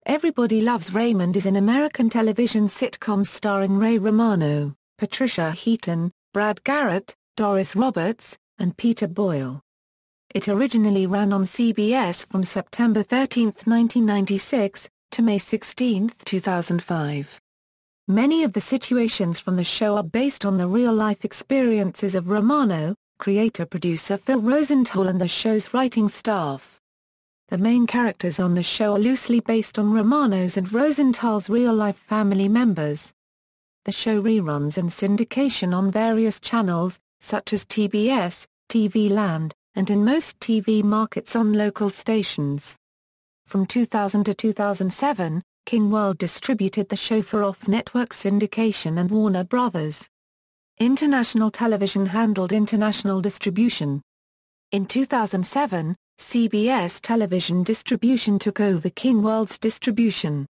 Everybody Loves Raymond is an American television sitcom starring Ray Romano, Patricia Heaton, Brad Garrett, Doris Roberts, and Peter Boyle. It originally ran on CBS from September 13, 1996, to May 16, 2005. Many of the situations from the show are based on the real-life experiences of Romano, creator-producer Phil Rosenthal and the show's writing staff. The main characters on the show are loosely based on Romano's and Rosenthal's real-life family members. The show reruns and syndication on various channels, such as TBS, TV Land, and in most TV markets on local stations. From 2000 to 2007, King World distributed the show for off-network syndication and Warner Bros. International Television handled international distribution. In 2007, CBS Television Distribution took over King World's distribution.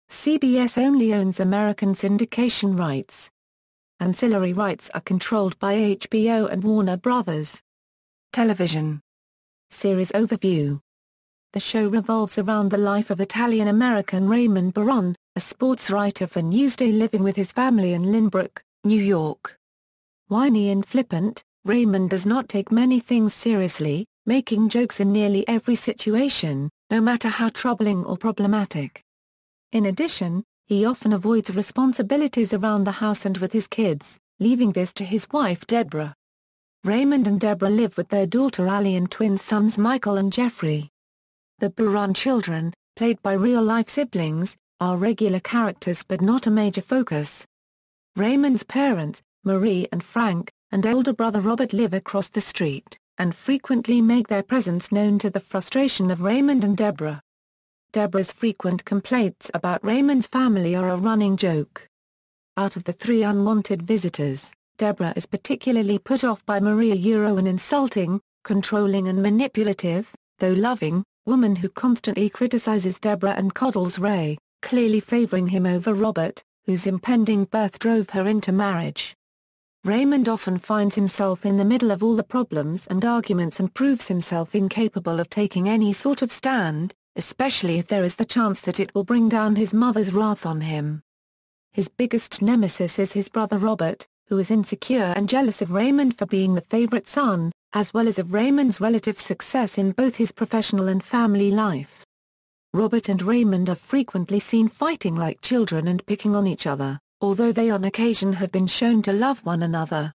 CBS only owns American syndication rights. Ancillary rights are controlled by HBO and Warner Bros. Television. Series overview. The show revolves around the life of Italian-American Raymond Barone, a sports writer for Newsday living with his family in Lynbrook, New York. Whiny and flippant, Raymond does not take many things seriously, making jokes in nearly every situation, no matter how troubling or problematic. In addition, he often avoids responsibilities around the house and with his kids, leaving this to his wife Deborah. Raymond and Deborah live with their daughter Allie and twin sons Michael and Jeffrey. The Barone children, played by real-life siblings, are regular characters but not a major focus. Raymond's parents, Marie and Frank, and older brother Robert live across the street, and frequently make their presence known to the frustration of Raymond and Deborah. Deborah's frequent complaints about Raymond's family are a running joke. Out of the three unwanted visitors, Deborah is particularly put off by Marie, an insulting, controlling and manipulative, though loving, woman who constantly criticizes Deborah and coddles Ray, clearly favoring him over Robert, whose impending birth drove her into marriage. Raymond often finds himself in the middle of all the problems and arguments and proves himself incapable of taking any sort of stand, especially if there is the chance that it will bring down his mother's wrath on him. His biggest nemesis is his brother Robert, who is insecure and jealous of Raymond for being the favorite son, as well as of Raymond's relative success in both his professional and family life. Robert and Raymond are frequently seen fighting like children and picking on each other, although they on occasion have been shown to love one another.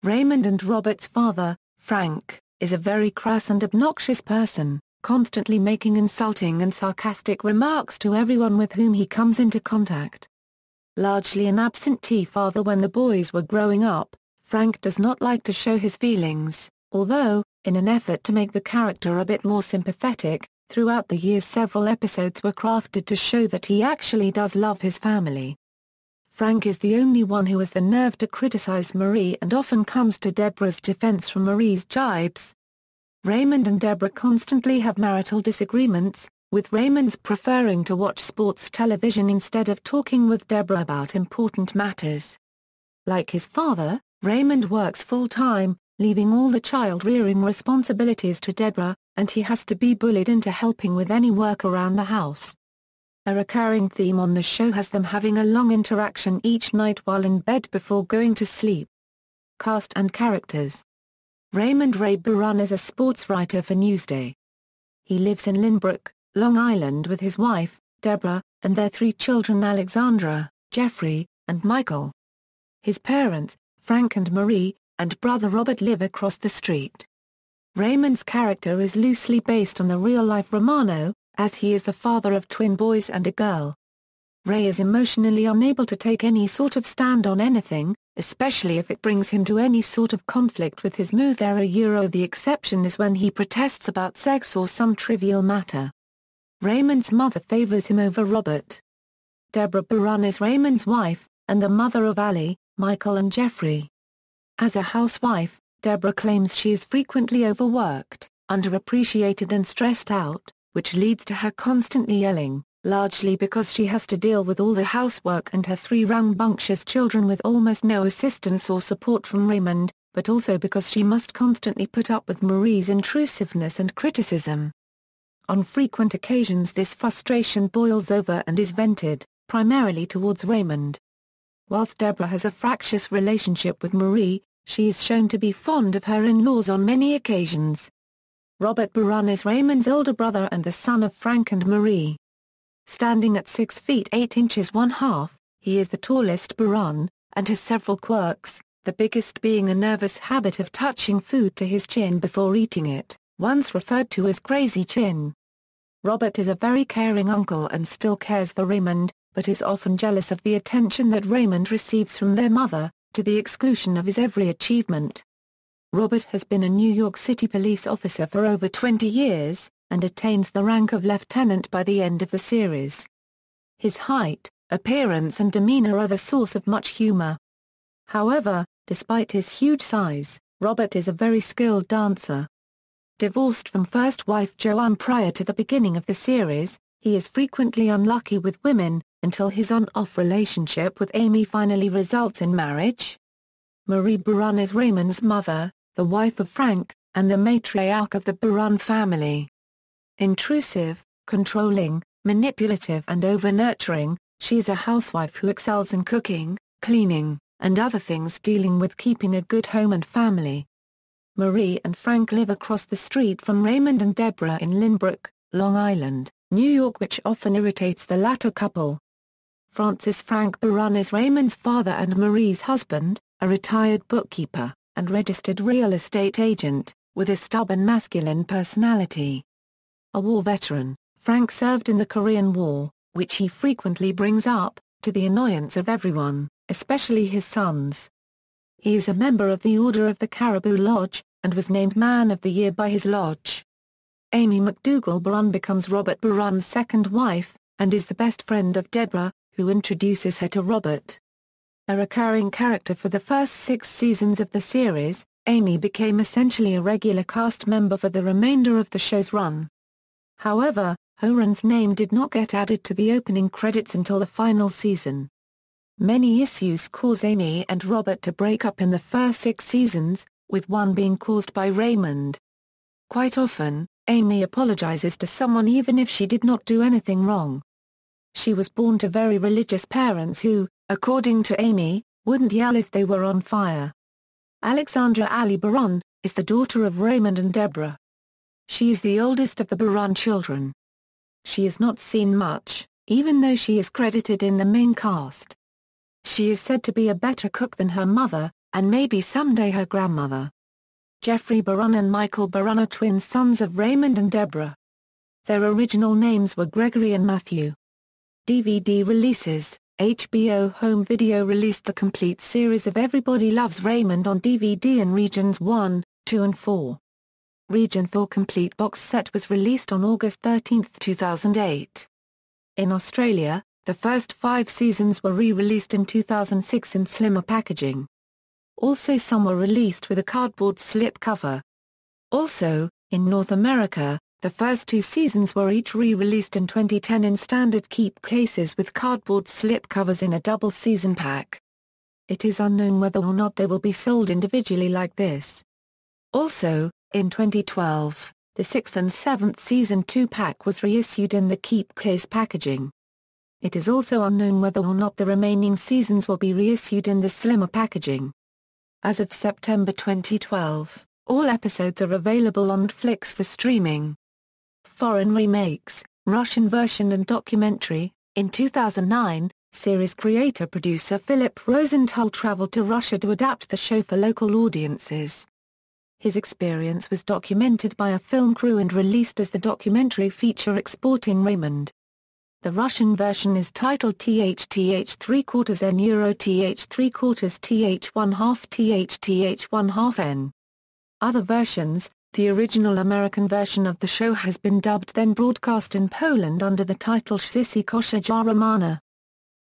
Raymond and Robert's father, Frank, is a very crass and obnoxious person, constantly making insulting and sarcastic remarks to everyone with whom he comes into contact. Largely an absentee father when the boys were growing up, Frank does not like to show his feelings, although, in an effort to make the character a bit more sympathetic, throughout the years several episodes were crafted to show that he actually does love his family. Frank is the only one who has the nerve to criticize Marie and often comes to Deborah's defense from Marie's jibes. Raymond and Deborah constantly have marital disagreements, with Raymond's preferring to watch sports television instead of talking with Deborah about important matters. Like his father, Raymond works full-time, leaving all the child-rearing responsibilities to Deborah, and he has to be bullied into helping with any work around the house. A recurring theme on the show has them having a long interaction each night while in bed before going to sleep. Cast and characters. Raymond Ray Barone is a sports writer for Newsday. He lives in Lynbrook, Long Island with his wife, Deborah, and their three children Alexandra, Jeffrey, and Michael. His parents, Frank and Marie, and brother Robert live across the street. Raymond's character is loosely based on the real-life Romano, as he is the father of twin boys and a girl. Ray is emotionally unable to take any sort of stand on anything, especially if it brings him to any sort of conflict with his mother. The exception is when he protests about sex or some trivial matter. Raymond's mother favors him over Robert. Deborah Barone is Raymond's wife, and the mother of Allie, Michael and Jeffrey. As a housewife, Deborah claims she is frequently overworked, underappreciated and stressed out, which leads to her constantly yelling, largely because she has to deal with all the housework and her three rambunctious children with almost no assistance or support from Raymond, but also because she must constantly put up with Marie's intrusiveness and criticism. On frequent occasions this frustration boils over and is vented, primarily towards Raymond. Whilst Deborah has a fractious relationship with Marie, she is shown to be fond of her in-laws on many occasions. Robert Buran is Raymond's older brother and the son of Frank and Marie. Standing at 6 feet 8 inches 1/2, he is the tallest Buran, and has several quirks, the biggest being a nervous habit of touching food to his chin before eating it, once referred to as crazy chin. Robert is a very caring uncle and still cares for Raymond, but is often jealous of the attention that Raymond receives from their mother, to the exclusion of his every achievement. Robert has been a New York City police officer for over 20 years, and attains the rank of lieutenant by the end of the series. His height, appearance and demeanor are the source of much humor. However, despite his huge size, Robert is a very skilled dancer. Divorced from first wife Joanne prior to the beginning of the series, he is frequently unlucky with women, until his on-off relationship with Amy finally results in marriage. Marie Buran is Raymond's mother, the wife of Frank, and the matriarch of the Buran family. Intrusive, controlling, manipulative and over-nurturing, she is a housewife who excels in cooking, cleaning, and other things dealing with keeping a good home and family. Marie and Frank live across the street from Raymond and Deborah in Lynbrook, Long Island, New York, which often irritates the latter couple. Francis Frank Buran is Raymond's father and Marie's husband, a retired bookkeeper, and registered real estate agent, with a stubborn masculine personality. A war veteran, Frank served in the Korean War, which he frequently brings up, to the annoyance of everyone, especially his sons. He is a member of the Order of the Caribou Lodge, and was named Man of the Year by his lodge. Amy McDougal Buran becomes Robert Buran's second wife, and is the best friend of Deborah, who introduces her to Robert. A recurring character for the first 6 seasons of the series, Amy became essentially a regular cast member for the remainder of the show's run. However, Horan's name did not get added to the opening credits until the final season. Many issues cause Amy and Robert to break up in the first 6 seasons, with one being caused by Raymond. Quite often, Amy apologizes to someone even if she did not do anything wrong. She was born to very religious parents who, according to Amy, wouldn't yell if they were on fire. Alexandra Ali Buran is the daughter of Raymond and Deborah. She is the oldest of the Buran children. She is not seen much, even though she is credited in the main cast. She is said to be a better cook than her mother, and maybe someday her grandmother. Jeffrey Buran and Michael Buran are twin sons of Raymond and Deborah. Their original names were Gregory and Matthew. DVD releases: HBO Home Video released the complete series of Everybody Loves Raymond on DVD in Regions 1, 2 and 4. Region 4 complete box set was released on August 13, 2008. In Australia, the first 5 seasons were re-released in 2006 in slimmer packaging. Also some were released with a cardboard slip cover. Also, in North America, the first 2 seasons were each re-released in 2010 in standard keep cases with cardboard slip covers in a double season pack. It is unknown whether or not they will be sold individually like this. Also, in 2012, the 6th and 7th season 2-pack was reissued in the keep case packaging. It is also unknown whether or not the remaining seasons will be reissued in the slimmer packaging. As of September 2012, all episodes are available on Netflix for streaming. Foreign remakes, Russian version and documentary. In 2009, series creator-producer Philip Rosenthal traveled to Russia to adapt the show for local audiences. His experience was documented by a film crew and released as the documentary feature Exporting Raymond. The Russian version is titled THTH3/4 N Euro TH3/4 TH1/2 THTH1/2 N. Other versions, the original American version of the show has been dubbed then broadcast in Poland under the title Sisi Kosza Romana.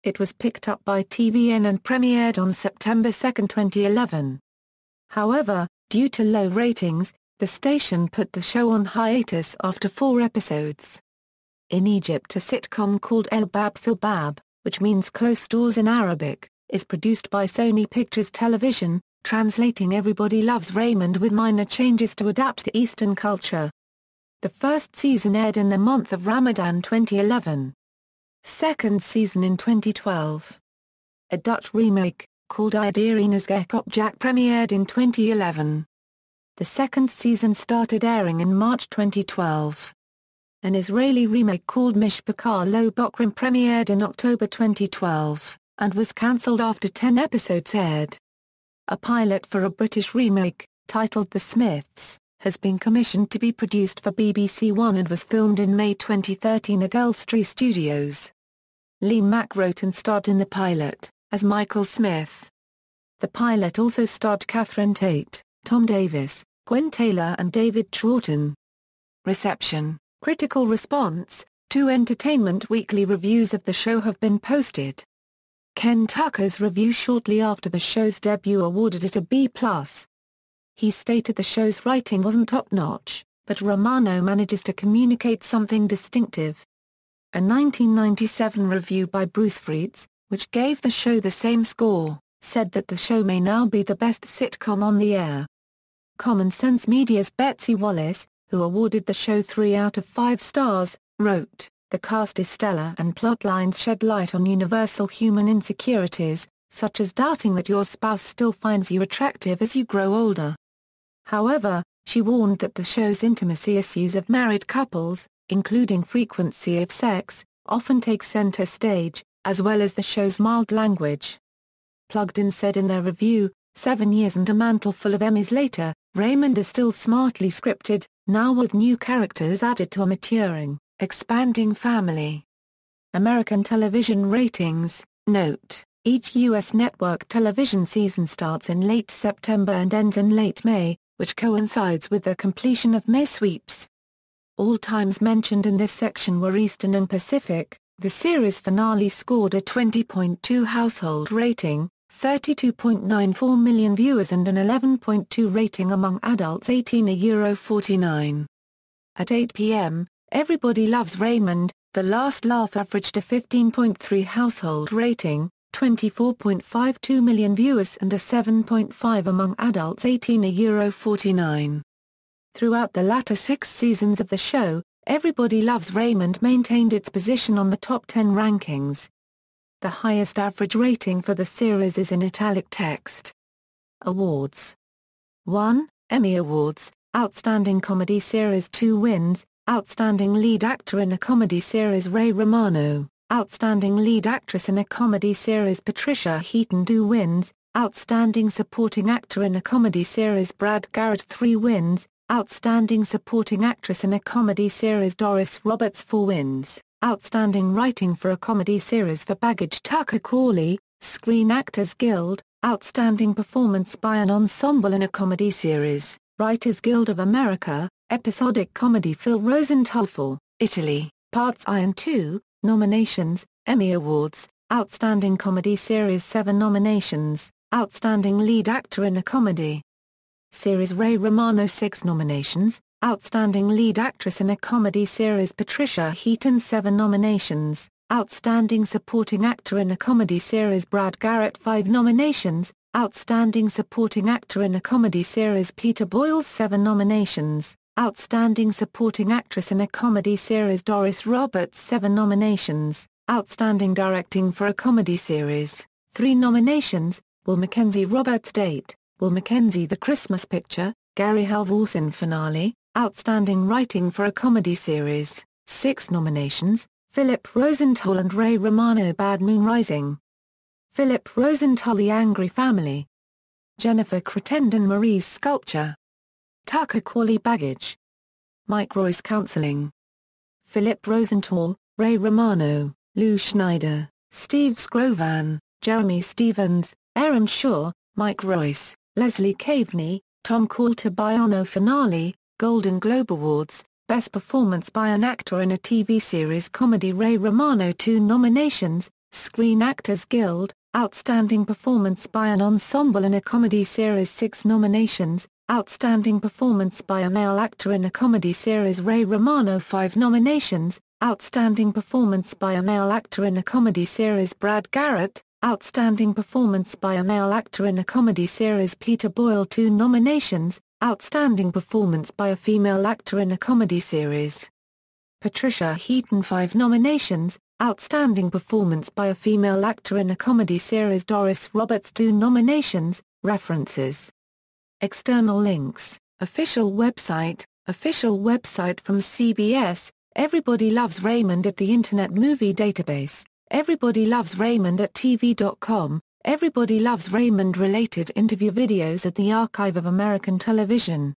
It was picked up by TVN and premiered on September 2, 2011. However, due to low ratings, the station put the show on hiatus after 4 episodes. In Egypt, a sitcom called El Bab Fil Bab, which means close doors in Arabic, is produced by Sony Pictures Television, translating Everybody Loves Raymond with minor changes to adapt the Eastern culture. The first season aired in the month of Ramadan 2011. Second season in 2012. A Dutch remake, called Iedereen's Gekop Jack, premiered in 2011. The second season started airing in March 2012. An Israeli remake called Mishpachah Lo Bokrim premiered in October 2012, and was cancelled after 10 episodes aired. A pilot for a British remake, titled The Smiths, has been commissioned to be produced for BBC One and was filmed in May 2013 at Elstree Studios. Lee Mack wrote and starred in the pilot, as Michael Smith. The pilot also starred Catherine Tate, Tom Davis, Gwen Taylor and David Troughton. Reception, critical response. 2 Entertainment Weekly reviews of the show have been posted. Ken Tucker's review shortly after the show's debut awarded it a B+. He stated the show's writing wasn't top-notch, but Romano manages to communicate something distinctive. A 1997 review by Bruce Freitz, which gave the show the same score, said that the show may now be the best sitcom on the air. Common Sense Media's Betsy Wallace, who awarded the show 3 out of 5 stars, wrote, "The cast is stellar and plotlines shed light on universal human insecurities, such as doubting that your spouse still finds you attractive as you grow older." However, she warned that the show's intimacy issues of married couples, including frequency of sex, often take center stage, as well as the show's mild language. Plugged In said in their review, 7 years and a mantle full of Emmys later, Raymond is still smartly scripted, now with new characters added to a maturing, expanding family. American television ratings, note, each U.S. network television season starts in late September and ends in late May, which coincides with the completion of May sweeps. All times mentioned in this section were Eastern and Pacific. The series finale scored a 20.2 household rating, 32.94 million viewers and an 11.2 rating among adults 18 €49. At 8 p.m., Everybody Loves Raymond, The Last Laugh averaged a 15.3 household rating, 24.52 million viewers and a 7.5 among adults 18 €49. Throughout the latter 6 seasons of the show, Everybody Loves Raymond maintained its position on the top 10 rankings. The highest average rating for the series is in italic text. Awards. 1. Emmy Awards, Outstanding Comedy Series. 2 wins, Outstanding Lead Actor in a Comedy Series Ray Romano, Outstanding Lead Actress in a Comedy Series Patricia Heaton. 2 wins, Outstanding Supporting Actor in a Comedy Series Brad Garrett. 3 wins, Outstanding Supporting Actress in a Comedy Series Doris Roberts. 4 wins, Outstanding Writing for a Comedy Series for Baggage Tucker Crawley, Screen Actors Guild, Outstanding Performance by an Ensemble in a Comedy Series, Writers Guild of America, Episodic Comedy Phil Rosenthal. 4, Italy, Parts I and II, Nominations, Emmy Awards, Outstanding Comedy Series. 7 nominations, Outstanding Lead Actor in a Comedy Series Ray Romano. 6 nominations, Outstanding Lead Actress in a Comedy Series Patricia Heaton. 7 nominations, Outstanding Supporting Actor in a Comedy Series Brad Garrett. 5 nominations, Outstanding Supporting Actor in a Comedy Series Peter Boyle. 7 nominations, Outstanding Supporting Actress in a Comedy Series Doris Roberts. 7 nominations, Outstanding Directing for a Comedy Series. 3 nominations, Will Mackenzie. Roberts. Date, Will Mackenzie The Christmas Picture, Gary Halvorsen. Finale, Outstanding Writing for a Comedy Series. 6 nominations, Philip Rosenthal and Ray Romano. Bad Moon Rising. Philip Rosenthal The Angry Family. Jennifer Crittenden Marie's Sculpture. Tucker Crawley Baggage. Mike Royce Counseling. Philip Rosenthal, Ray Romano, Lou Schneider, Steve Scrovan, Jeremy Stevens, Aaron Shaw, Mike Royce, Leslie Caveney, Tom Caltabiano. Finale, Golden Globe Awards, Best Performance by an Actor in a TV Series Comedy Ray Romano. 2 nominations, Screen Actors Guild, Outstanding Performance by an Ensemble in a Comedy Series. 6 nominations, Outstanding Performance by a Male Actor in a Comedy Series Ray Romano. 5 nominations, Outstanding Performance by a Male Actor in a Comedy Series Brad Garrett, Outstanding Performance by a Male Actor in a Comedy Series Peter Boyle. 2 nominations, Outstanding Performance by a Female Actor in a Comedy Series. Patricia Heaton 5 nominations, Outstanding Performance by a Female Actor in a Comedy Series. Doris Roberts 2 nominations. References. External links. Official website from CBS, Everybody Loves Raymond at the Internet Movie Database, Everybody Loves Raymond at TV.com, Everybody Loves Raymond related interview videos at the Archive of American Television.